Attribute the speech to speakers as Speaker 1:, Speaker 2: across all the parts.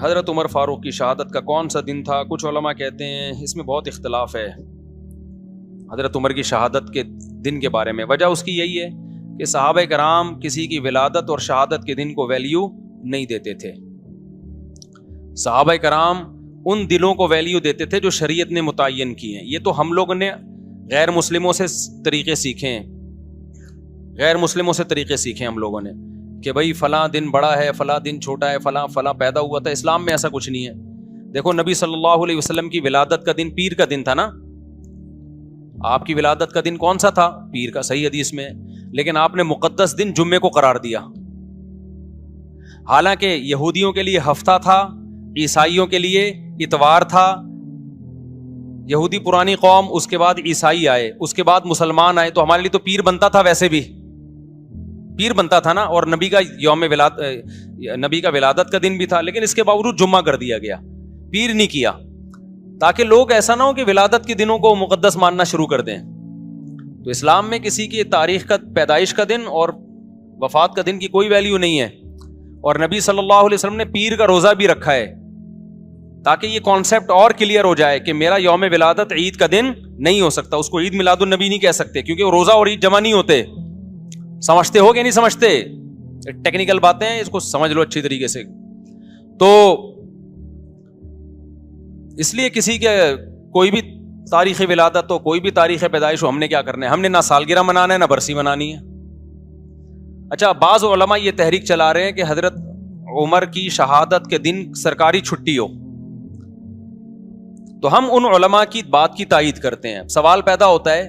Speaker 1: حضرت عمر فاروق کی شہادت کا کون سا دن تھا؟ کچھ علماء کہتے ہیں اس میں بہت اختلاف ہے حضرت عمر کی شہادت کے دن کے بارے میں. وجہ اس کی یہی ہے کہ صحابہ کرام کسی کی ولادت اور شہادت کے دن کو ویلیو نہیں دیتے تھے. صحابہ کرام ان دنوں کو ویلیو دیتے تھے جو شریعت نے متعین کی ہیں. یہ تو ہم لوگوں نے غیر مسلموں سے طریقے سیکھے ہیں, غیر مسلموں سے طریقے سیکھے ہم لوگوں نے کہ بھائی فلاں دن بڑا ہے, فلاں دن چھوٹا ہے, فلاں فلاں پیدا ہوا تھا. اسلام میں ایسا کچھ نہیں ہے. دیکھو نبی صلی اللہ علیہ وسلم کی ولادت کا دن پیر کا دن تھا نا. آپ کی ولادت کا دن کون سا تھا؟ پیر کا, صحیح حدیث میں. لیکن آپ نے مقدس دن جمعے کو قرار دیا. حالانکہ یہودیوں کے لیے ہفتہ تھا, عیسائیوں کے لیے اتوار تھا. یہودی پرانی قوم, اس کے بعد عیسائی آئے, اس کے بعد مسلمان آئے, تو ہمارے لیے تو پیر بنتا تھا, ویسے بھی پیر بنتا تھا نا. اور نبی کا ولادت کا دن بھی تھا, لیکن اس کے باوجود جمعہ کر دیا گیا, پیر نہیں کیا, تاکہ لوگ ایسا نہ ہو کہ ولادت کے دنوں کو مقدس ماننا شروع کر دیں. تو اسلام میں کسی کی تاریخ کا, پیدائش کا دن اور وفات کا دن کی کوئی ویلیو نہیں ہے. اور نبی صلی اللہ علیہ وسلم نے پیر کا روزہ بھی رکھا ہے تاکہ یہ کانسیپٹ اور کلیئر ہو جائے کہ میرا یوم ولادت عید کا دن نہیں ہو سکتا. اس کو عید میلاد النبی نہیں کہہ سکتے, کیونکہ وہ روزہ اور عید جمع نہیں ہوتے. سمجھتے ہو کہ نہیں سمجھتے؟ ٹیکنیکل باتیں ہیں, اس کو سمجھ لو اچھی طریقے سے. تو اس لیے کسی کے کوئی بھی تاریخ ولادت ہو, کوئی بھی تاریخ پیدائش ہو, ہم نے کیا کرنا ہے؟ ہم نے نہ سالگرہ منانا ہے نہ برسی منانی ہے. اچھا, بعض علماء یہ تحریک چلا رہے ہیں کہ حضرت عمر کی شہادت کے دن سرکاری چھٹی ہو, تو ہم ان علماء کی بات کی تائید کرتے ہیں. سوال پیدا ہوتا ہے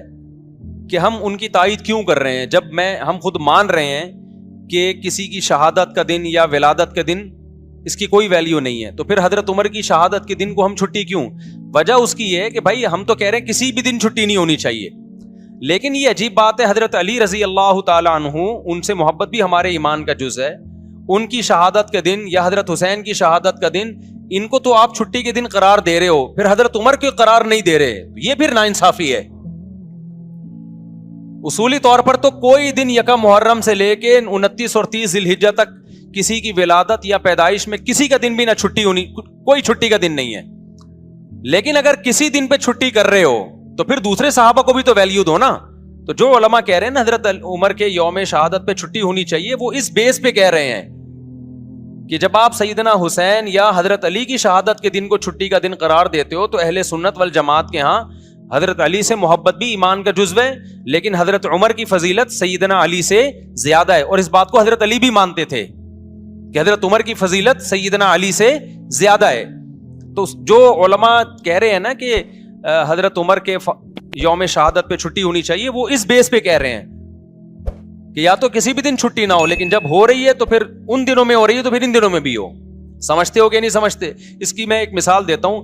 Speaker 1: کہ ہم ان کی تائید کیوں کر رہے ہیں جب ہم خود مان رہے ہیں کہ کسی کی شہادت کا دن یا ولادت کا دن اس کی کوئی ویلیو نہیں ہے, تو پھر حضرت عمر کی شہادت کے دن کو ہم چھٹی کیوں؟ وجہ اس کی یہ ہے کہ بھائی ہم تو کہہ رہے ہیں کسی بھی دن چھٹی نہیں ہونی چاہیے. لیکن یہ عجیب بات ہے, حضرت علی رضی اللہ تعالی عنہ, ان سے محبت بھی ہمارے ایمان کا جز ہے, ان کی شہادت کا دن یا حضرت حسین کی شہادت کا دن, ان کو تو آپ چھٹی کے دن قرار دے رہے ہو, پھر حضرت عمر کو قرار نہیں دے رہے. یہ پھر ناانصافی ہے. اصولی طور پر تو کوئی دن یکم محرم سے لے کے 29 اور 30 ذی الحجہ تک کسی کی ولادت یا پیدائش میں کسی کا دن بھی نہ چھٹی ہونی, کوئی چھٹی کا دن نہیں ہے. لیکن اگر کسی دن پہ چھٹی کر رہے ہو تو پھر دوسرے صحابہ کو بھی تو ویلیو دو نا. تو جو علماء کہہ رہے ہیں نا حضرت عمر کے یوم شہادت پہ چھٹی ہونی چاہیے, وہ اس بیس پہ کہہ رہے ہیں کہ جب آپ سیدنا حسین یا حضرت علی کی شہادت کے دن کو چھٹی کا دن قرار دیتے ہو تو اہل سنت والجماعت کے ہاں حضرت علی سے محبت بھی ایمان کا جزو ہے, لیکن حضرت عمر کی فضیلت سیدنا علی سے زیادہ ہے. اور اس بات کو حضرت علی بھی مانتے تھے کہ حضرت عمر کی فضیلت سیدنا علی سے زیادہ ہے. تو جو علماء کہہ رہے ہیں نا کہ حضرت عمر کے یوم شہادت پہ چھٹی ہونی چاہیے, وہ اس بیس پہ کہہ رہے ہیں کہ یا تو کسی بھی دن چھٹی نہ ہو, لیکن جب ہو رہی ہے تو پھر ان دنوں میں ہو رہی ہے تو پھر ان دنوں میں بھی ہو. سمجھتے ہو کہ نہیں سمجھتے؟ اس کی میں ایک مثال دیتا ہوں.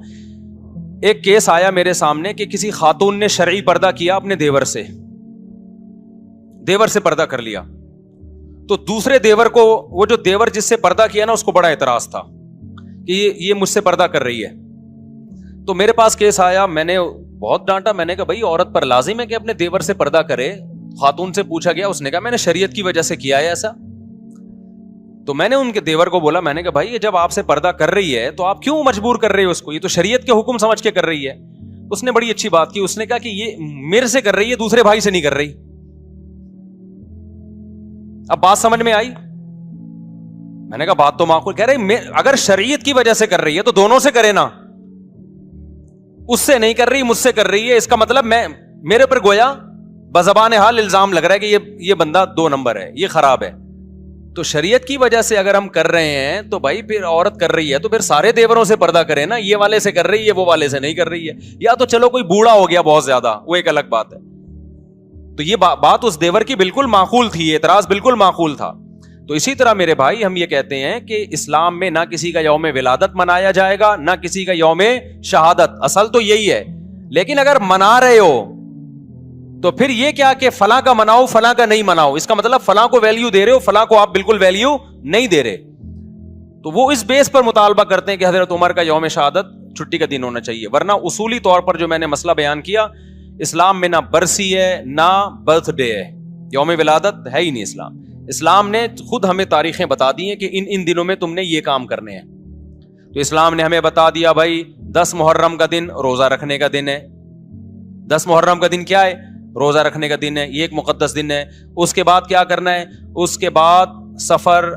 Speaker 1: ایک کیس آیا میرے سامنے کہ کسی خاتون نے شرعی پردہ کیا اپنے دیور سے پردہ کر لیا, تو دوسرے دیور کو, وہ جو دیور جس سے پردہ کیا نا, اس کو بڑا اعتراض تھا کہ یہ مجھ سے پردہ کر رہی ہے. تو میرے پاس کیس آیا, میں نے بہت ڈانٹا. میں نے کہا بھائی عورت پر لازم ہے کہ اپنے دیور سے پردہ کرے. خاتون سے پوچھا گیا, اس نے کہا میں نے شریعت کی وجہ سے کیا ہے ایسا. تو میں نے ان کے دیور کو بولا, میں نے کہا بھائی یہ جب آپ سے پردہ کر رہی ہے تو آپ کیوں مجبور کر رہے ہو اس کو, یہ تو شریعت کے حکم سمجھ کے کر رہی ہے. اس نے بڑی اچھی بات کی, اس نے کہا کہ یہ میرے سے کر رہی ہے, دوسرے بھائی سے نہیں کر رہی. اب بات سمجھ میں آئی؟ میں نے کہا بات تو معقول. کہہ رہے اگر شریعت کی وجہ سے کر رہی ہے تو دونوں سے کرے نا, اس سے نہیں کر رہی مجھ سے کر رہی ہے, اس کا مطلب میرے پر گویا بزبان حال الزام لگ رہا ہے کہ یہ بندہ 2 نمبر ہے, یہ خراب ہے. تو شریعت کی وجہ سے اگر ہم کر رہے ہیں تو بھائی پھر عورت کر رہی ہے تو پھر سارے دیوروں سے پردہ کرے نا, یہ والے سے کر رہی ہے وہ والے سے نہیں کر رہی ہے. یا تو چلو کوئی بوڑھا ہو گیا بہت زیادہ, وہ ایک الگ بات ہے. تو یہ بات اس دیور کی بالکل معقول تھی, اعتراض بالکل معقول تھا. تو اسی طرح میرے بھائی ہم یہ کہتے ہیں کہ اسلام میں نہ کسی کا یوم ولادت منایا جائے گا نہ کسی کا یوم شہادت, اصل تو یہی ہے. لیکن اگر منا رہے ہو تو پھر یہ کیا کہ فلاں کا مناؤ فلاں کا نہیں مناؤ, اس کا مطلب فلاں کو ویلیو دے رہے ہو فلاں کو آپ بالکل ویلیو نہیں دے رہے. تو وہ اس بیس پر مطالبہ کرتے ہیں کہ حضرت عمر کا یوم شہادت چھٹی کا دن ہونا چاہیے. ورنہ اصولی طور پر جو میں نے مسئلہ بیان کیا, اسلام میں نہ برسی ہے نہ برتھ ڈے ہے, یوم ولادت ہے ہی نہیں. اسلام نے خود ہمیں تاریخیں بتا دی ہیں کہ ان دنوں میں تم نے یہ کام کرنے ہیں. تو اسلام نے ہمیں بتا دیا بھائی 10 محرم کا دن روزہ رکھنے کا دن ہے. 10 محرم کا دن کیا ہے؟ روزہ رکھنے کا دن ہے. یہ ایک مقدس دن ہے. اس کے بعد کیا کرنا ہے؟ اس کے بعد سفر،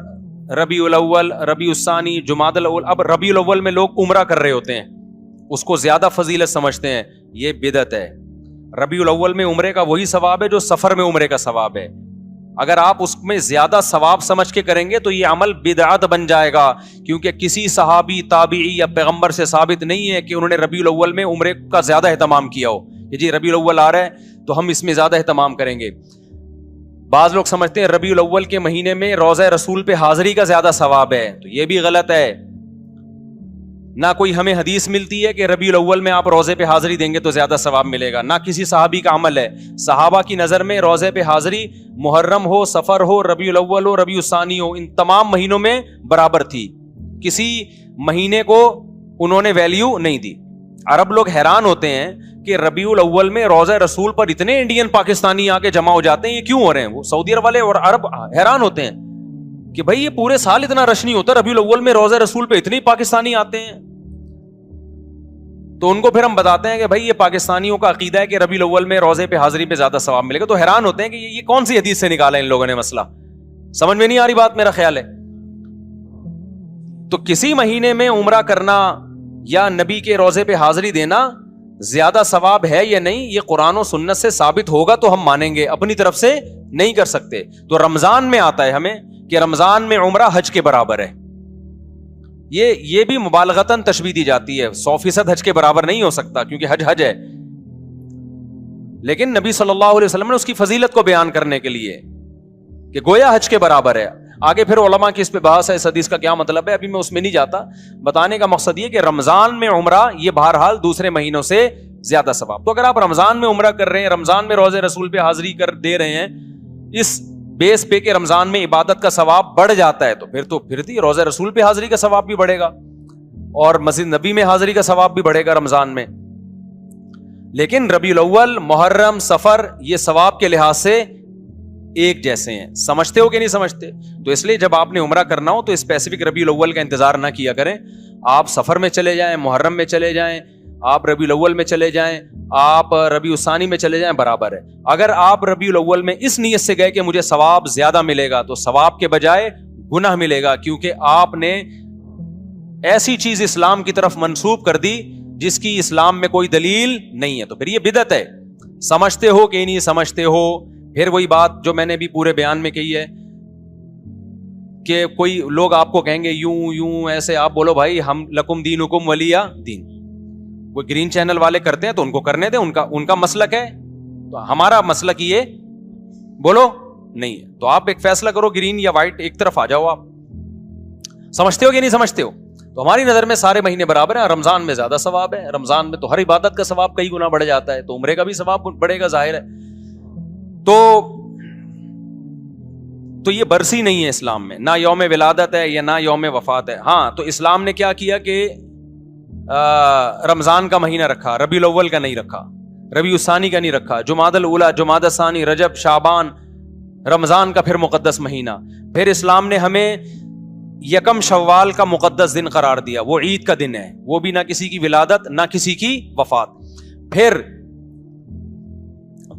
Speaker 1: ربیع الاول، ربیع الثانی، جمادی الاول. اب ربیع الاول میں لوگ عمرہ کر رہے ہوتے ہیں، اس کو زیادہ فضیلت سمجھتے ہیں، یہ بدعت ہے. ربیع الاول میں عمرے کا وہی ثواب ہے جو سفر میں عمرے کا ثواب ہے. اگر آپ اس میں زیادہ ثواب سمجھ کے کریں گے تو یہ عمل بدعت بن جائے گا، کیونکہ کسی صحابی، تابعی یا پیغمبر سے ثابت نہیں ہے کہ انہوں نے ربیع الاول میں عمرے کا زیادہ اہتمام کیا ہو کہ جی ربیع الاول آ رہا ہے تو ہم اس میں زیادہ اہتمام کریں گے. بعض لوگ سمجھتے ہیں ربیع الاول کے مہینے میں روضہ رسول پہ حاضری کا زیادہ ثواب ہے، تو یہ بھی غلط ہے. نہ کوئی ہمیں حدیث ملتی ہے کہ ربیع الاول میں آپ روزے پہ حاضری دیں گے تو زیادہ ثواب ملے گا، نہ کسی صحابی کا عمل ہے. صحابہ کی نظر میں روزے پہ حاضری محرم ہو، سفر ہو، ربیع الاول ہو، ربیع الثانی ہو، ان تمام مہینوں میں برابر تھی. کسی مہینے کو انہوں نے ویلیو نہیں دی. عرب لوگ حیران ہوتے ہیں کہ ربیع الاول میں روزہ رسول پر اتنے انڈین پاکستانی آ کے جمع ہو جاتے ہیں، یہ کیوں ہو رہے ہیں؟ وہ سعودی عرب والے اور عرب حیران ہوتے ہیں کہ بھائی یہ پورے سال اتنا رش نہیں ہوتا، ربیع الاول میں روزہ رسول پہ اتنے پاکستانی آتے ہیں. تو ان کو پھر ہم بتاتے ہیں کہ بھائی یہ پاکستانیوں کا عقیدہ ہے کہ ربیع الاول میں روزے پہ حاضری پہ زیادہ ثواب ملے گا. تو حیران ہوتے ہیں کہ یہ کون سی حدیث سے نکالا ان لوگوں نے مسئلہ، سمجھ میں نہیں آ رہی بات، میرا خیال ہے. تو کسی مہینے میں عمرہ کرنا یا نبی کے روزے پہ حاضری دینا زیادہ ثواب ہے یا نہیں، یہ قرآن و سنت سے ثابت ہوگا تو ہم مانیں گے، اپنی طرف سے نہیں کر سکتے. تو رمضان میں آتا ہے ہمیں کہ رمضان میں عمرہ حج کے برابر ہے. یہ بھی مبالغتاً تشبیہ دی جاتی ہے، 100% حج کے برابر نہیں ہو سکتا کیونکہ حج حج ہے، لیکن نبی صلی اللہ علیہ وسلم نے اس کی فضیلت کو بیان کرنے کے لیے کہ گویا حج کے برابر ہے. آگے پھر علماء کی اس پہ بحث ہے، اس حدیث کا کیا مطلب ہے، ابھی میں اس میں نہیں جاتا. بتانے کا مقصد یہ کہ رمضان میں عمرہ یہ بہرحال دوسرے مہینوں سے زیادہ ثواب. تو اگر آپ رمضان میں عمرہ کر رہے ہیں، رمضان میں روزے رسول پہ حاضری کر دے رہے ہیں، اس بیس پہ کہ رمضان میں عبادت کا ثواب بڑھ جاتا ہے، تو پھر روزہ رسول پہ حاضری کا ثواب بھی بڑھے گا اور مسجد نبی میں حاضری کا ثواب بھی بڑھے گا رمضان میں. لیکن ربیع الاول، محرم، سفر یہ ثواب کے لحاظ سے ایک جیسے ہیں. سمجھتے ہو کہ نہیں سمجھتے؟ تو اس لیے جب آپ نے عمرہ کرنا ہو تو اسپیسیفک ربیع الاول کا انتظار نہ کیا کریں. آپ سفر میں چلے جائیں، محرم میں چلے جائیں، آپ ربیع الاول میں چلے جائیں، آپ ربیع الثانی میں چلے جائیں، برابر ہے. اگر آپ ربیع الاول میں اس نیت سے گئے کہ مجھے ثواب زیادہ ملے گا تو ثواب کے بجائے گناہ ملے گا، کیونکہ آپ نے ایسی چیز اسلام کی طرف منسوب کر دی جس کی اسلام میں کوئی دلیل نہیں ہے. تو پھر یہ بدعت ہے. سمجھتے ہو کہ نہیں سمجھتے ہو؟ پھر وہی بات جو میں نے بھی پورے بیان میں کہی ہے کہ کوئی لوگ آپ کو کہیں گے یوں ایسے، آپ بولو بھائی ہم لکم دینکم ولی دین. وہ گرین چینل والے کرتے ہیں تو ان کو کرنے دیں، ان کا مسلک ہے. تو ہمارا مسلک یہ بولو نہیں ہے. تو آپ ایک فیصلہ کرو، گرین یا وائٹ، ایک طرف آ جاؤ. آپ سمجھتے ہو کہ نہیں سمجھتے ہو؟ تو ہماری نظر میں سارے مہینے برابر ہیں. رمضان میں زیادہ ثواب ہے، رمضان میں تو ہر عبادت کا ثواب کئی گنا بڑھ جاتا ہے، تو عمرے کا بھی ثواب بڑھے گا، ظاہر ہے. تو یہ برسی نہیں ہے اسلام میں، نہ یوم ولادت ہے یا نہ یوم وفات ہے. ہاں تو اسلام نے کیا کیا کہ رمضان کا مہینہ رکھا، ربیع الاول کا نہیں رکھا، ربیع الثانی کا نہیں رکھا، جمادی الاولی، جمادی الثانی، رجب، شعبان، رمضان کا پھر مقدس مہینہ. پھر اسلام نے ہمیں یکم شوال کا مقدس دن قرار دیا، وہ عید کا دن ہے، وہ بھی نہ کسی کی ولادت نہ کسی کی وفات. پھر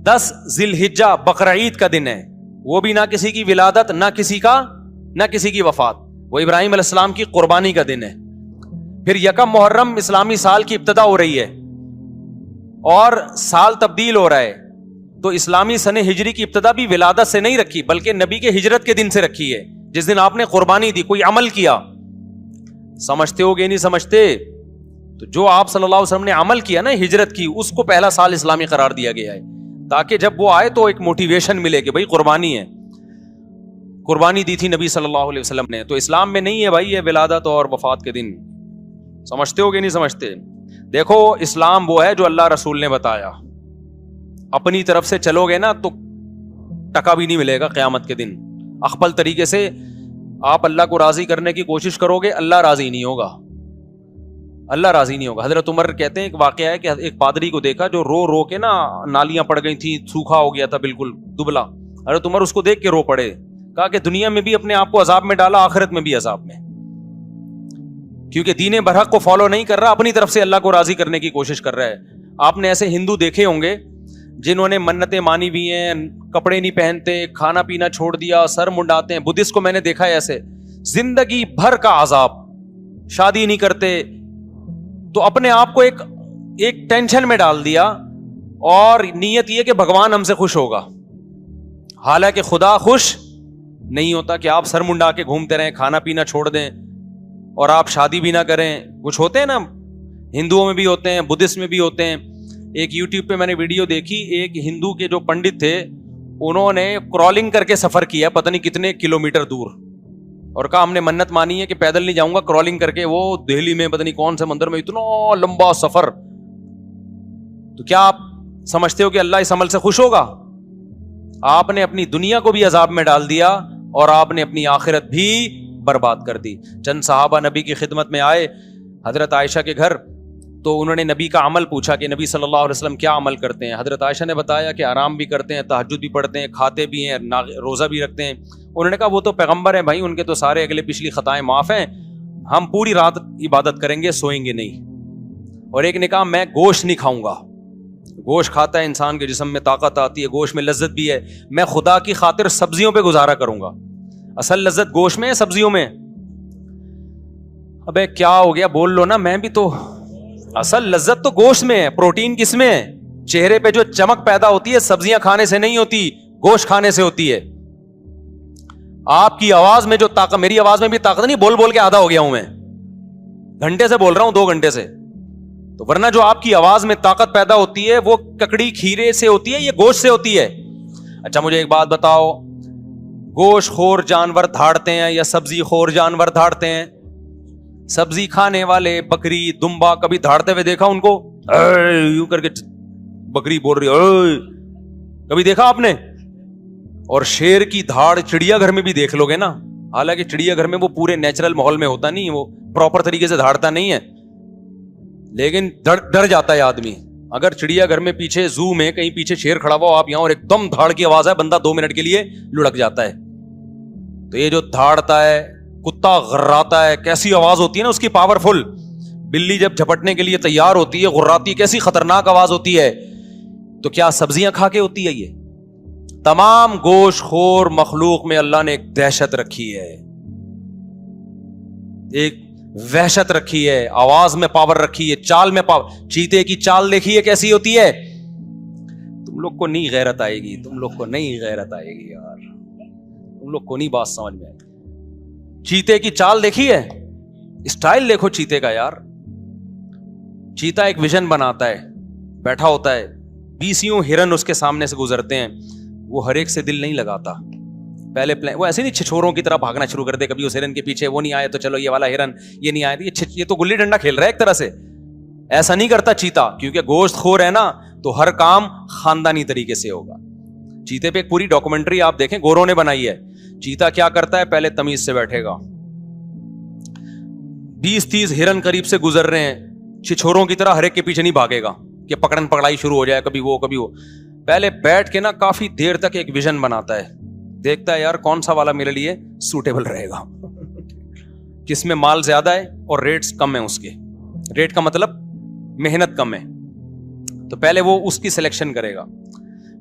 Speaker 1: 10 ذی الحجہ بقرہ عید کا دن ہے، وہ بھی نہ کسی کی ولادت نہ کسی کی وفات، وہ ابراہیم علیہ السلام کی قربانی کا دن ہے. پھر یکم محرم اسلامی سال کی ابتدا ہو رہی ہے اور سال تبدیل ہو رہا ہے، تو اسلامی سنہ ہجری کی ابتدا بھی ولادت سے نہیں رکھی بلکہ نبی کے ہجرت کے دن سے رکھی ہے، جس دن آپ نے قربانی دی، کوئی عمل کیا. سمجھتے ہو گے نہیں سمجھتے؟ تو جو آپ صلی اللہ علیہ وسلم نے عمل کیا نا، ہجرت کی، اس کو پہلا سال اسلامی قرار دیا گیا ہے تاکہ جب وہ آئے تو ایک موٹیویشن ملے کہ بھائی قربانی ہے، قربانی دی تھی نبی صلی اللہ علیہ وسلم نے. تو اسلام میں نہیں ہے بھائی یہ ولادت اور وفات کے دن. سمجھتے ہو کہ نہیں سمجھتے؟ دیکھو اسلام وہ ہے جو اللہ رسول نے بتایا، اپنی طرف سے چلو گے نا تو ٹکا بھی نہیں ملے گا قیامت کے دن. اخبل طریقے سے آپ اللہ کو راضی کرنے کی کوشش کرو گے، اللہ راضی نہیں ہوگا، اللہ راضی نہیں ہوگا. حضرت عمر کہتے ہیں ایک واقعہ ہے کہ ایک پادری کو دیکھا جو رو رو کے نا نالیاں پڑ گئی تھیں، سوکھا ہو گیا تھا بالکل دبلا. حضرت عمر اس کو دیکھ کے رو پڑے، کہا کہ دنیا میں بھی اپنے آپ کو عذاب میں ڈالا، آخرت میں بھی عذاب میں. کیونکہ دین برحق کو فالو نہیں کر رہا, اپنی طرف سے اللہ کو راضی کرنے کی کوشش کر رہا ہے. آپ نے ایسے ہندو دیکھے ہوں گے جنہوں نے منتیں مانی بھی ہیں, کپڑے نہیں پہنتے, کھانا پینا چھوڑ دیا, سر منڈاتے ہیں. بدھسٹ کو میں نے دیکھا ہے ایسے, زندگی بھر کا عذاب, شادی نہیں کرتے, تو اپنے آپ کو ایک ٹینشن میں ڈال دیا, اور نیت یہ کہ بھگوان ہم سے خوش ہوگا. حالانکہ خدا خوش نہیں ہوتا کہ آپ سر منڈا کے گھومتے رہیں, کھانا پینا چھوڑ دیں, اور آپ شادی بھی نہ کریں. کچھ ہوتے ہیں نا, ہندوؤں میں بھی ہوتے ہیں, بدھسٹ میں بھی ہوتے ہیں. ایک یوٹیوب پہ میں نے ویڈیو دیکھی, ایک ہندو کے جو پنڈت تھے انہوں نے کرالنگ کر کے سفر کیا پتہ نہیں کتنے کلومیٹر دور, اور کہا ہم نے منت مانی ہے کہ پیدل نہیں جاؤں گا, کرالنگ کر کے. وہ دہلی میں پتہ نہیں کون سے مندر میں, اتنا لمبا سفر. تو کیا آپ سمجھتے ہو کہ اللہ اس عمل سے خوش ہوگا؟ آپ نے اپنی دنیا کو بھی عذاب میں ڈال دیا, اور آپ نے اپنی آخرت بھی برباد کر دی. چند صحابہ نبی کی خدمت میں آئے حضرت عائشہ کے گھر, تو انہوں نے نبی کا عمل پوچھا کہ نبی صلی اللہ علیہ وسلم کیا عمل کرتے ہیں. حضرت عائشہ نے بتایا کہ آرام بھی کرتے ہیں, تہجد بھی پڑھتے ہیں, کھاتے بھی ہیں, روزہ بھی رکھتے ہیں. انہوں نے کہا وہ تو پیغمبر ہیں بھائی, ان کے تو سارے اگلے پچھلی خطائیں معاف ہیں, ہم پوری رات عبادت کریں گے, سوئیں گے نہیں. اور ایک نے کہا میں گوشت نہیں کھاؤں گا, گوشت کھاتا ہے انسان کے جسم میں طاقت آتی ہے, گوشت میں لذت بھی ہے, میں خدا کی خاطر سبزیوں پہ گزارا کروں گا. اصل لذت گوشت میں ہے سبزیوں میں؟ ابے کیا ہو گیا, بول لو نا. میں بھی تو, اصل لذت تو گوشت میں ہے, پروٹین کس میں ہے؟ چہرے پہ جو چمک پیدا ہوتی ہے سبزیاں کھانے سے نہیں ہوتی, گوشت کھانے سے ہوتی ہے. آپ کی آواز میں جو طاقت, میری آواز میں بھی طاقت نہیں, بول بول کے آدھا ہو گیا ہوں میں, گھنٹے سے بول رہا ہوں, 2 گھنٹے سے. تو ورنہ جو آپ کی آواز میں طاقت پیدا ہوتی ہے وہ ککڑی کھیرے سے ہوتی ہے, یہ گوشت سے ہوتی ہے. اچھا مجھے ایک بات بتاؤ, گوشت خور جانور دھاڑتے ہیں یا سبزی خور جانور دھاڑتے ہیں؟ سبزی کھانے والے بکری دمبا کبھی دھاڑتے ہوئے دیکھا ان کو؟ یوں کر کے بکری بول رہی, کبھی دیکھا آپ نے؟ اور شیر کی دھاڑ چڑیا گھر میں بھی دیکھ لو گے نا, حالانکہ چڑیا گھر میں وہ پورے نیچرل ماحول میں ہوتا نہیں, وہ پراپر طریقے سے دھاڑتا نہیں ہے, لیکن ڈر جاتا ہے آدمی. اگر چڑیا گھر میں پیچھے زو میں کہیں پیچھے شیر کھڑا ہوا آپ یہاں, اور ایک دم دھاڑ کی آواز ہے, بندہ 2 منٹ کے لیے لڑک جاتا ہے. تو یہ جو دھاڑتا ہے, کتا غراتا ہے, کیسی آواز ہوتی ہے نا اس کی, پاورفل. بلی جب جھپٹنے کے لیے تیار ہوتی ہے, غراتی, کیسی خطرناک آواز ہوتی ہے. تو کیا سبزیاں کھا کے ہوتی ہے یہ؟ تمام گوشت خور مخلوق میں اللہ نے ایک دہشت رکھی ہے, ایک وحشت رکھی ہے, آواز میں پاور رکھی ہے, چال میں پاور. چیتے کی چال دیکھیے کیسی ہوتی ہے. تم لوگ کو نہیں غیرت آئے گی, تم لوگ کو نہیں غیرت آئے گی یار, تم لوگ کو نہیں بات سمجھ میں آئے گی. چیتے کی چال دیکھی ہے, اسٹائل دیکھو چیتے کا یار. چیتا ایک ویژن بناتا ہے, بیٹھا ہوتا ہے, 20 ہرن اس کے سامنے سے گزرتے ہیں, وہ ہر ایک سے دل نہیں لگاتا. پہلے وہ ایسے نہیں چھچوروں کی طرح بھاگنا شروع کر دے کبھی اس ہرن کے پیچھے, وہ نہیں آیا تو چلو یہ والا ہرن, یہ نہیں آیا یہ تو گلی ڈنڈا کھیل رہا ہے ایک طرح سے. ایسا نہیں کرتا چیتا, کیونکہ گوشت خور ہے نا, تو ہر کام خاندانی طریقے سے ہوگا. چیتے پہ ایک پوری ڈاکومنٹری آپ دیکھیں, گوروں نے بنائی ہے. چیتا کیا کرتا ہے, پہلے تمیز سے بیٹھے گا, 20-30 ہرن قریب سے گزر رہے ہیں, چھچوروں کی طرح ہر ایک کے پیچھے نہیں بھاگے گا کہ پکڑن پکڑائی شروع ہو جائے, کبھی وہ کبھی وہ. پہلے بیٹھ کے نا کافی دیر تک ایک ویژن بناتا ہے, دیکھتا ہے یار کون سا والا میرے لیے سوٹیبل رہے گا, کس میں مال زیادہ ہے اور ریٹس کم ہیں اس کے. ریٹ کا مطلب محنت کم ہے, تو پہلے وہ اس کی سلیکشن کرے گا.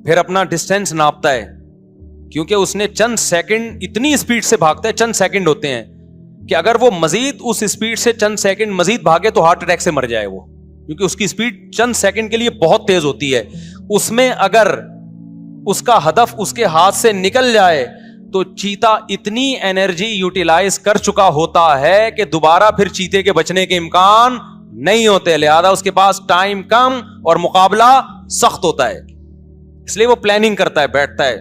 Speaker 1: پھر اپنا ڈسٹینس ناپتا ہے, کیونکہ اس نے چند سیکنڈ اتنی اسپیڈ سے بھاگتا ہے, چند سیکنڈ ہوتے ہیں کہ اگر وہ مزید اس اسپیڈ سے چند سیکنڈ مزید بھاگے تو ہارٹ اٹیک سے مر جائے وہ, کیونکہ اس کی اسپیڈ چند سیکنڈ کے لیے بہت تیز ہوتی ہے. اس میں اگر اس کا ہدف اس کے ہاتھ سے نکل جائے تو چیتا اتنی انرجی یوٹیلائز کر چکا ہوتا ہے کہ دوبارہ پھر چیتے کے بچنے کے امکان نہیں ہوتے. لہذا اس کے پاس ٹائم کم اور مقابلہ سخت ہوتا ہے, اس لیے وہ پلاننگ کرتا ہے, بیٹھتا ہے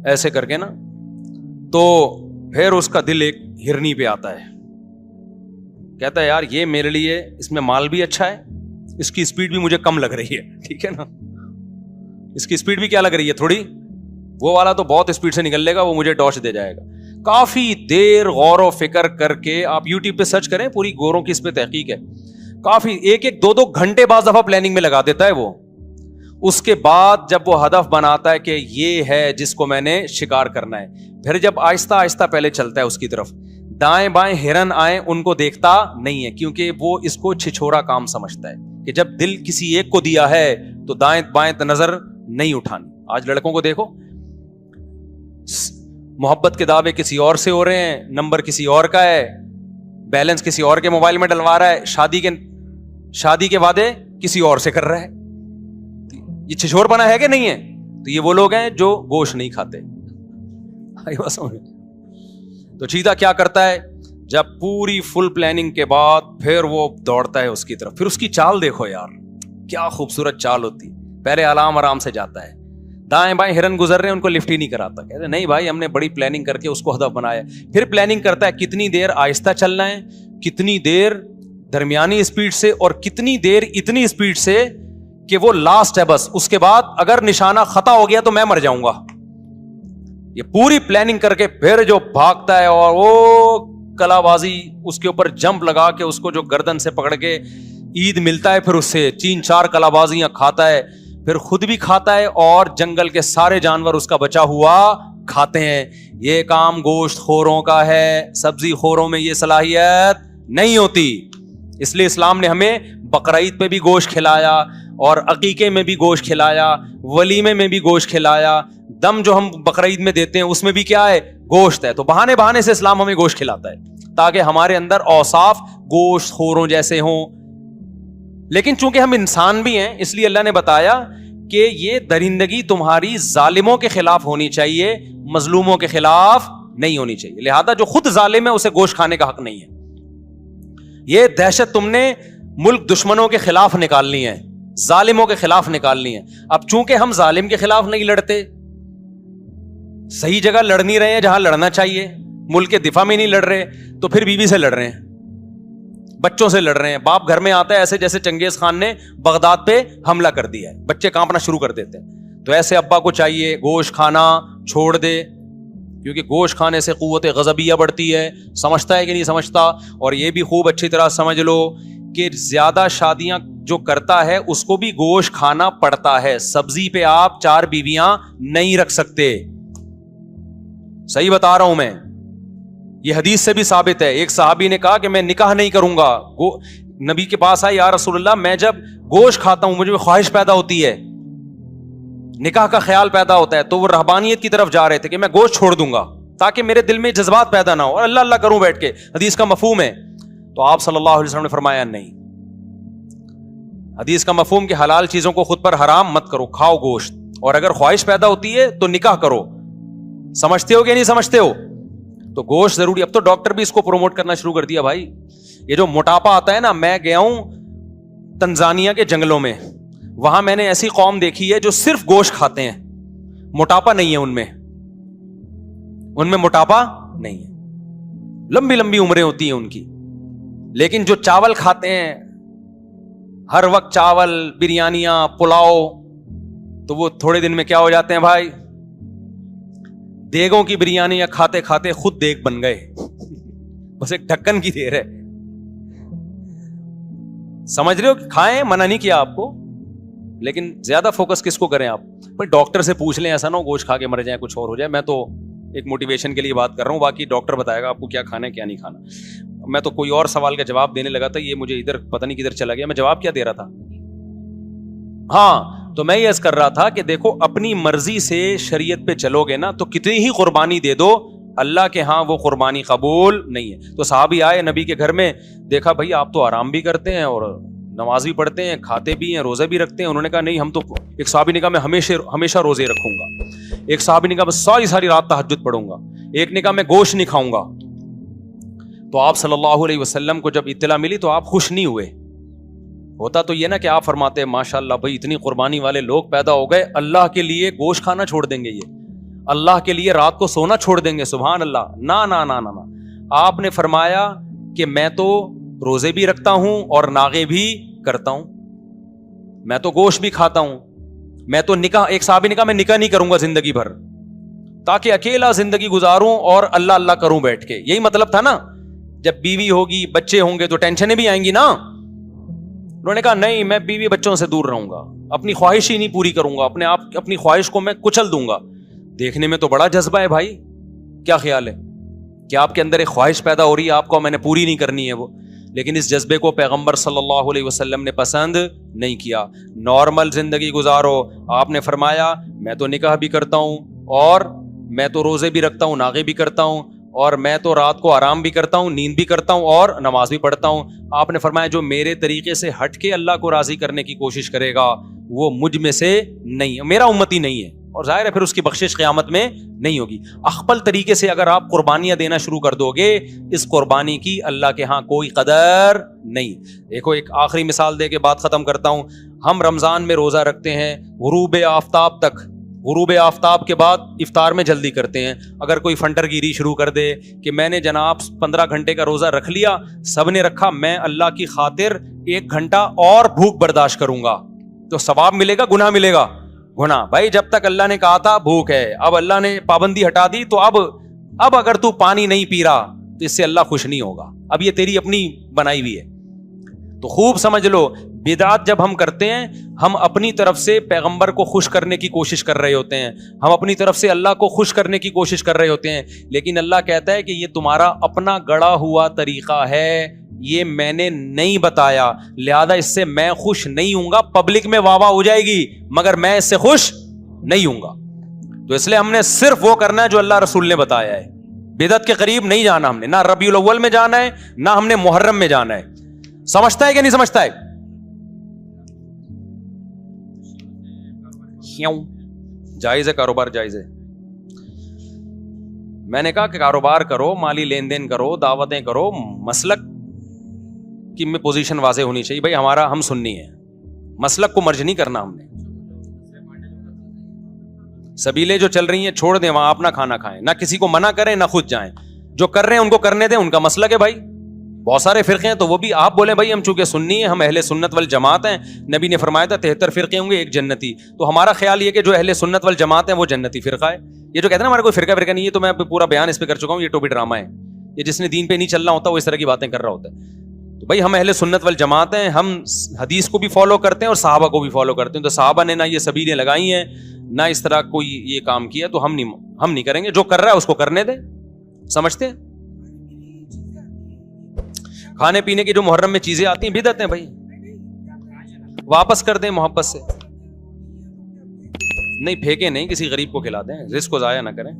Speaker 1: ایسے کر کے نا. تو پھر اس کا دل ایک ہرنی پہ آتا ہے, کہتا ہے یار یہ میرے لیے اس میں مال بھی اچھا ہے, اس کی اسپیڈ بھی مجھے کم لگ رہی ہے, ٹھیک ہے نا, اس کی اسپیڈ بھی کیا لگ رہی ہے تھوڑی, وہ والا تو بہت اسپیڈ سے نکل لے گا, وہ مجھے ڈاش دے جائے گا. کافی دیر غور و فکر کر کے, آپ یوٹیوب پہ سرچ کریں, پوری گوروں کی اس پہ تحقیق ہے, کافی 1-2 گھنٹے بعض دفعہ پلاننگ میں لگا دیتا ہے وہ. اس کے بعد جب وہ ہدف بناتا ہے کہ یہ ہے جس کو میں نے شکار کرنا ہے, پھر جب آہستہ آہستہ پہلے چلتا ہے اس کی طرف, دائیں بائیں ہرن آئے ان کو دیکھتا نہیں ہے, کیونکہ وہ اس کو چھچھورا کام سمجھتا ہے کہ جب دل کسی ایک کو دیا ہے تو دائیں بائیں نظر نہیں اٹھانی. آج لڑکوں کو دیکھو, محبت کے دعوے کسی اور سے ہو رہے ہیں, نمبر کسی اور کا ہے, بیلنس کسی اور کے موبائل میں ڈلوا رہا ہے, شادی کے وعدے کسی اور سے کر رہا ہے. یہ چھچھور پنا ہے کہ نہیں ہے؟ تو یہ وہ لوگ ہیں جو گوشت نہیں کھاتے. تو چیتا کیا کرتا ہے, جب پوری فل پلاننگ کے بعد پھر وہ دوڑتا ہے اس کی طرف. پھر اس کی چال دیکھو یار, کیا خوبصورت چال ہوتی. پہلے آرام سے جاتا ہے, دائیں بائیں ہرن گزر رہے ہیں ان کو لفٹ ہی نہیں کراتا, کہتے نہیں بھائی ہم نے بڑی پلاننگ کر کے اس کو ہدف بنایا. پھر پلاننگ کرتا ہے کتنی دیر آہستہ چلنا ہے, کتنی دیر درمیانی اسپیڈ سے, اور کتنی دیر اتنی اسپیڈ سے کہ وہ لاسٹ ہے بس, اس کے بعد اگر نشانہ خطا ہو گیا تو میں مر جاؤں گا. یہ پوری پلاننگ کر کے پھر جو بھاگتا ہے اور وہ کلا بازی اس کے اوپر جمپ لگا کے اس کو جو گردن سے پکڑ کے عید ملتا ہے, پھر اس سے 3-4 کلا بازیاں کھاتا ہے, پھر خود بھی کھاتا ہے اور جنگل کے سارے جانور اس کا بچا ہوا کھاتے ہیں. یہ کام گوشت خوروں کا ہے, سبزی خوروں میں یہ صلاحیت نہیں ہوتی. اس لیے اسلام نے ہمیں بقرعید پہ بھی گوشت کھلایا, اور عقیقے میں بھی گوشت کھلایا, ولیمے میں بھی گوشت کھلایا. دم جو ہم بقرعید میں دیتے ہیں اس میں بھی کیا ہے, گوشت ہے. تو بہانے سے اسلام ہمیں گوشت کھلاتا ہے تاکہ ہمارے اندر اوصاف گوشت خوروں جیسے ہوں. لیکن چونکہ ہم انسان بھی ہیں اس لیے اللہ نے بتایا کہ یہ درندگی تمہاری ظالموں کے خلاف ہونی چاہیے, مظلوموں کے خلاف نہیں ہونی چاہیے. لہذا جو خود ظالم ہے اسے گوشت کھانے کا حق نہیں ہے. یہ دہشت تم نے ملک دشمنوں کے خلاف نکالنی ہے, ظالموں کے خلاف نکالنی ہے. اب چونکہ ہم ظالم کے خلاف نہیں لڑتے, صحیح جگہ لڑ نہیں رہے ہیں جہاں لڑنا چاہیے, ملک کے دفاع میں نہیں لڑ رہے, تو پھر بیوی سے لڑ رہے ہیں, بچوں سے لڑ رہے ہیں. باپ گھر میں آتا ہے ایسے جیسے چنگیز خان نے بغداد پہ حملہ کر دیا ہے, بچے کانپنا شروع کر دیتے ہیں. تو ایسے ابا کو چاہیے گوشت کھانا چھوڑ دے, کیونکہ گوشت کھانے سے قوت غضبیہ بڑھتی ہے. سمجھتا ہے کہ نہیں سمجھتا؟ اور یہ بھی خوب اچھی طرح سمجھ لو کہ زیادہ شادیاں جو کرتا ہے اس کو بھی گوشت کھانا پڑتا ہے. سبزی پہ آپ 4 بیویاں نہیں رکھ سکتے, صحیح بتا رہا ہوں میں. یہ حدیث سے بھی ثابت ہے. ایک صحابی نے کہا کہ میں نکاح نہیں کروں گا. نبی کے پاس آئے, یا رسول اللہ میں جب گوشت کھاتا ہوں مجھے خواہش پیدا ہوتی ہے, نکاح کا خیال پیدا ہوتا ہے. تو وہ رہبانیت کی طرف جا رہے تھے کہ میں گوشت چھوڑ دوں گا تاکہ میرے دل میں جذبات پیدا نہ ہو اور اللہ اللہ کروں بیٹھ کے. حدیث کا مفہوم ہے. تو آپ صلی اللہ علیہ وسلم نے فرمایا نہیں, حدیث کا مفہوم کہ حلال چیزوں کو خود پر حرام مت کرو, کھاؤ گوشت, اور اگر خواہش پیدا ہوتی ہے تو نکاح کرو. سمجھتے ہو کہ نہیں سمجھتے ہو؟ تو گوشت ضروری. اب تو ڈاکٹر بھی اس کو پروموٹ کرنا شروع کر دیا بھائی. یہ جو موٹاپا آتا ہے نا, میں گیا ہوں تنزانیہ کے جنگلوں میں, وہاں میں نے ایسی قوم دیکھی ہے جو صرف گوشت کھاتے ہیں, موٹاپا نہیں ہے ان میں موٹاپا نہیں ہے, لمبی لمبی عمریں ہوتی ہیں ان کی. لیکن جو چاول کھاتے ہیں ہر وقت, چاول, بریانیاں, پلاؤ, تو وہ تھوڑے دن میں کیا ہو جاتے ہیں بھائی, دیگوں کی بریانیاں کھاتے کھاتے خود دیگ بن گئے. بس ایک ڈھکن کی دیر ہے. سمجھ رہے ہو کہ کھائیں, منع نہیں کیا آپ کو, لیکن زیادہ فوکس کس کو کریں آپ؟ بھائی ڈاکٹر سے پوچھ لیں, ایسا نہ ہو گوشت کھا کے مر جائیں, کچھ اور ہو جائے. میں تو ایک موٹیویشن کے لیے بات کر رہا ہوں, باقی ڈاکٹر بتائے گا آپ کو کیا کھانا ہے کیا نہیں کھانا. میں تو کوئی اور سوال کا جواب دینے لگا تھا, یہ مجھے ادھر پتہ نہیں کدھر چلا گیا. میں جواب کیا دے رہا تھا؟ ہاں, تو میں یہ عرض کر رہا تھا کہ دیکھو اپنی مرضی سے شریعت پہ چلو گے نا تو کتنی ہی قربانی دے دو, اللہ کے ہاں وہ قربانی قبول نہیں ہے. تو صحابی آئے نبی کے گھر میں, دیکھا بھائی آپ تو آرام بھی کرتے ہیں اور نماز بھی پڑھتے ہیں, کھاتے بھی ہیں, روزے بھی رکھتے ہیں. انہوں نے کہا نہیں ہم تو, ایک صحابی نے کہا میں ہمیشہ روزے رکھوں گا, ایک صحابی نے کہا بس ساری رات تہجد پڑھوں گا, ایک نے کہا میں گوشت نہیں کھاؤں گا. تو آپ صلی اللہ علیہ وسلم کو جب اطلاع ملی تو آپ خوش نہیں ہوئے. ہوتا تو یہ نا کہ آپ فرماتے ہیں ماشاء اللہ بھائی اتنی قربانی والے لوگ پیدا ہو گئے, اللہ کے لیے گوشت کھانا چھوڑ دیں گے, یہ اللہ کے لیے رات کو سونا چھوڑ دیں گے, سبحان اللہ. نا, آپ نے فرمایا کہ میں تو روزے بھی رکھتا ہوں اور ناغے بھی کرتا ہوں, میں تو گوشت بھی کھاتا ہوں, میں تو نکاح, ایک صحابی نے کہا میں نکاح نہیں کروں گا زندگی بھر تاکہ اکیلا زندگی گزاروں اور اللہ اللہ کروں بیٹھ کے. یہی مطلب تھا نا, جب بیوی ہوگی بچے ہوں گے تو ٹینشنیں بھی آئیں گی نا. انہوں نے کہا نہیں میں بیوی بچوں سے دور رہوں گا, اپنی خواہش ہی نہیں پوری کروں گا, اپنی خواہش کو میں کچل دوں گا. دیکھنے میں تو بڑا جذبہ ہے بھائی, کیا خیال ہے؟ کہ آپ کے اندر ایک خواہش پیدا ہو رہی ہے آپ کو میں نے پوری نہیں کرنی ہے وہ, لیکن اس جذبے کو پیغمبر صلی اللہ علیہ وسلم نے پسند نہیں کیا. نارمل زندگی گزارو. آپ نے فرمایا میں تو نکاح بھی کرتا ہوں, اور میں تو روزے بھی رکھتا ہوں, ناغے بھی کرتا ہوں, اور میں تو رات کو آرام بھی کرتا ہوں, نیند بھی کرتا ہوں, اور نماز بھی پڑھتا ہوں. آپ نے فرمایا جو میرے طریقے سے ہٹ کے اللہ کو راضی کرنے کی کوشش کرے گا وہ مجھ میں سے نہیں, میرا امتی نہیں ہے, اور ظاہر ہے پھر اس کی بخشش قیامت میں نہیں ہوگی. اخپل طریقے سے اگر آپ قربانیاں دینا شروع کر دو گے, اس قربانی کی اللہ کے ہاں کوئی قدر نہیں. دیکھو ایک آخری مثال دے کے بات ختم کرتا ہوں. ہم رمضان میں روزہ رکھتے ہیں غروب آفتاب تک, غروب آفتاب کے بعد افطار میں جلدی کرتے ہیں. اگر کوئی فنٹر گیری شروع کر دے کہ میں نے جناب 15 گھنٹے کا روزہ رکھ لیا, سب نے رکھا, میں اللہ کی خاطر 1 گھنٹا اور بھوک برداشت کروں گا, تو ثواب ملے گا گناہ ملے گا؟ گناہ. بھائی جب تک اللہ نے کہا تھا بھوک ہے, اب اللہ نے پابندی ہٹا دی, تو اب اگر تو پانی نہیں پی رہا تو اس سے اللہ خوش نہیں ہوگا. اب یہ تیری اپنی بنائی ہوئی ہے. تو خوب سمجھ لو, بدعات جب ہم کرتے ہیں ہم اپنی طرف سے پیغمبر کو خوش کرنے کی کوشش کر رہے ہوتے ہیں, ہم اپنی طرف سے اللہ کو خوش کرنے کی کوشش کر رہے ہوتے ہیں, لیکن اللہ کہتا ہے کہ یہ تمہارا اپنا گڑا ہوا طریقہ ہے, یہ میں نے نہیں بتایا, لہذا اس سے میں خوش نہیں ہوں گا. پبلک میں واہ واہ ہو جائے گی مگر میں اس سے خوش نہیں ہوں گا. تو اس لیے ہم نے صرف وہ کرنا ہے جو اللہ رسول نے بتایا ہے. بدعت کے قریب نہیں جانا ہم نے, نہ ربیع الاول میں جانا ہے نہ ہم نے محرم میں جانا ہے. سمجھتا ہے کہ نہیں سمجھتا ہے؟ کیوں جائز ہے کاروبار, جائز ہے. میں نے کہا کہ کاروبار کرو, مالی لین دین کرو, دعوتیں کرو, مسلک کی میں پوزیشن واضح ہونی چاہیے. بھائی ہمارا ہم سنی ہے, مسلک کو مرج نہیں کرنا ہم نے. سبیلیں جو چل رہی ہیں چھوڑ دیں, وہاں آپ نہ کھانا کھائیں, نہ کسی کو منع کریں نہ خود جائیں. جو کر رہے ہیں ان کو کرنے دیں, ان کا مسلک ہے. بھائی بہت سارے فرقے ہیں, تو وہ بھی آپ بولیں بھائی ہم چونکہ سنی ہیں, ہم اہل سنت والجماعت ہیں. نبی نے فرمایا تھا 73 فرقے ہوں گے, ایک جنتی. تو ہمارا خیال یہ کہ جو اہل سنت والجماعت ہیں وہ جنتی فرقہ ہے. یہ جو کہتے ہیں نا ہمارا کوئی فرقہ نہیں ہے, تو میں پورا بیان اس پہ کر چکا ہوں, یہ ٹوپی ڈرامہ ہے. یہ جس نے دین پہ نہیں چلنا ہوتا وہ اس طرح کی باتیں کر رہا ہوتا ہے. تو بھائی ہم اہل سنت والجماعت ہیں, ہم حدیث کو بھی فالو کرتے ہیں اور صحابہ کو بھی فالو کرتے ہیں. تو صحابہ نے نہ یہ سبیلیں لگائی ہیں نہ اس طرح کوئی یہ کام کیا, تو ہم نہیں کریں گے. جو کر رہا ہے اس کو کرنے دیں. سمجھتے ہیں؟ کھانے پینے کی جو محرم میں چیزیں آتی ہیں بدعت ہیں بھائی, واپس کر دیں محبت سے. نہیں پھینکے نہیں, کسی غریب کو کھلا دیں, رزق کو ضائع نہ کریں.